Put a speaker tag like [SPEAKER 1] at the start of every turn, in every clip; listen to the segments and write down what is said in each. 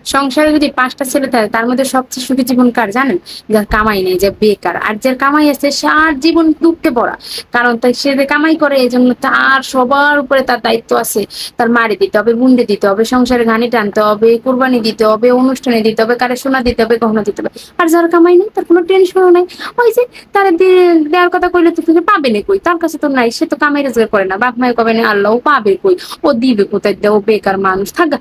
[SPEAKER 1] সংসারে যদি ৫টা ছেলে থাকে তার মধ্যে সবচেয়ে সুখী জীবন কার জানেন? যার কামাই নেই, যে বেকার। আর যার কামাই আছে সার জীবন দুঃখে ভরা। কারণ তাই সে যে কামাই করে এজন্য তার সবার উপরে তার দায়িত্ব আছে। তার মারে দিতে হবে, বুনডে দিতে হবে, সংসারে ঘানি টানতে হবে, কোরবানি দিতে হবে, অনুষ্ঠানে দিতে হবে, কারে সোনা দিতে হবে, গহনা দিতে হবে। আর যার কামাই নেই তার কোনো টেনশনও নাই। ওই যে তারে দেওয়ার কথা কইলে তো তুমি পাবে না কই? তার কাছে তো নাই। সে তো কামাই রোজগার করে না। বাপ মায়ের কবে না আল্লাহ ও পাবে কই? ও দিবে কোথায়? ও বেকার মানুষ। থাক গা।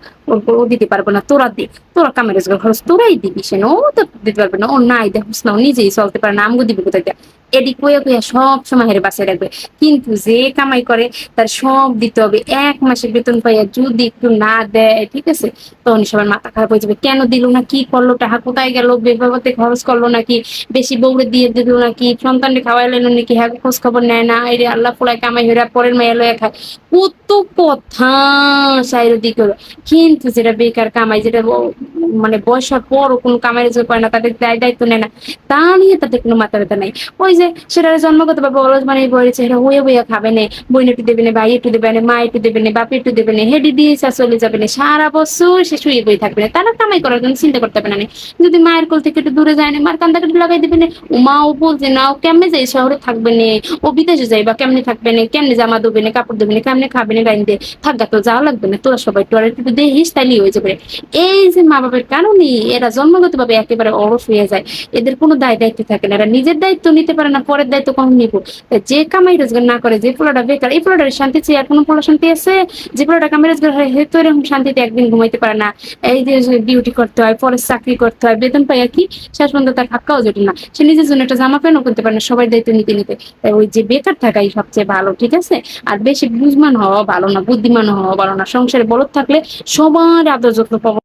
[SPEAKER 1] ও দিতে পারবে না। তোরা দে। তোরা কামের রোজগার খরচ তোরাই দিবি সে ও তো দিতে পারবে না। ও নাই দেখোস না ও নিজেই চলতে পারে না, আমগো দিবে কোথায় দিয়া? এডি কইয়া কইয়া সব সময় হেরে বাসায় রাখবে। কিন্তু যে কামাই করে তার সব দিতে হবে। ১ মাসের বেতন পাইয়া যদি একটু না দেয়, ঠিক আছে? তখন সবার মাথা খারাপ হয়ে যাবে। কেন দিল না? কি করলো? টাকা কোথায় গেল? বেবাবতে খরচ করলো নাকি? বেশি বউরে দিয়ে দিল নাকি? সন্তানরে খাওয়াইলেন নাকি? হ্যাঁ খোঁজ খবর নেয় না। এই রে আল্লাহ পোলায় কামাই হইরা পরের মেয়ে লইয়া খায়। কত কথা চারিদিকে। কিন্তু যেটা বেকার কামাই, যেটা মানে বয়সের পরও কোনো কামাই রোজগার করে না, তাদের দায়িত্ব নেয় না, তা নিয়ে তাদের কোনো মাথা ব্যথা নাই। ওই যে সেটা জন্মগত ভাবে অলস বানিয়ে বলেছে, এটা হয়ে বইয়া খাবে না, বোন একটু দেবে না, ভাই একটু দেবে না, মা একটু দেবে না, বাপ একটু দেবে না, হেডি দিয়ে চলে যাবে না, সারা বছর সে শুয়ে বই থাকবে না, তারা কামাই করার জন্য চিন্তা করতে পারে না। যদি মায়ের কোল থেকে একটু দূরে যায় না, মার কান্দা কাটি লাগাই দেবে না, ও মা ও বলছে না ও কেমনে যাই শহরে থাকবে না, ও বিদেশে যাই বা কেমনে থাকবে না, কেমনে জামা দেবে না, কাপড় দেবে না, কেমনে খাবে না, গাইন দিয়ে থাকগা তো যাওয়া লাগবে না, তোরা সবাই তোরা একটু দেখিস তাইলেই হয়ে যাবে। এই যে মা বাবার কারণে এরা জন্মগত ভাবে একেবারে অলস হয়ে যায়। এদের কোনো দায়িত্ব থাকে না, এরা নিজের দায়িত্ব নিতে পারে না, পরের দায়িত্ব কখন নিব? যে কামাই রোজগার না করে, যে পোলাটা বেকার, এই পোলাটার শান্তি চেয়ে আর কোনো পোলা শান্তি আছে? যে পোলাটা কামাই রোজগার হয় হে তো এরকম শান্তিতে একদিন ঘুমাইতে পারে না। এই যে ডিউটি করতে হয়, পরে চাকরি করতে হয়, বেতন পাইয়া কি শেষ পর্যন্ত তার হাক্কাও জোটে না, সে নিজের জন্য একটা জামা প্যান্টও করতে পারে না, সবাই দায়িত্ব নিতে নিতে। তাই ওই যে বেকার থাকাই সবচেয়ে ভালো, ঠিক আছে? আর বেশি বুঝমান হওয়া ভালো না, বুদ্ধিমান হওয়া ভালো না। সংসারে বলদ থাকলে সবার আদর যত্ন পাবো।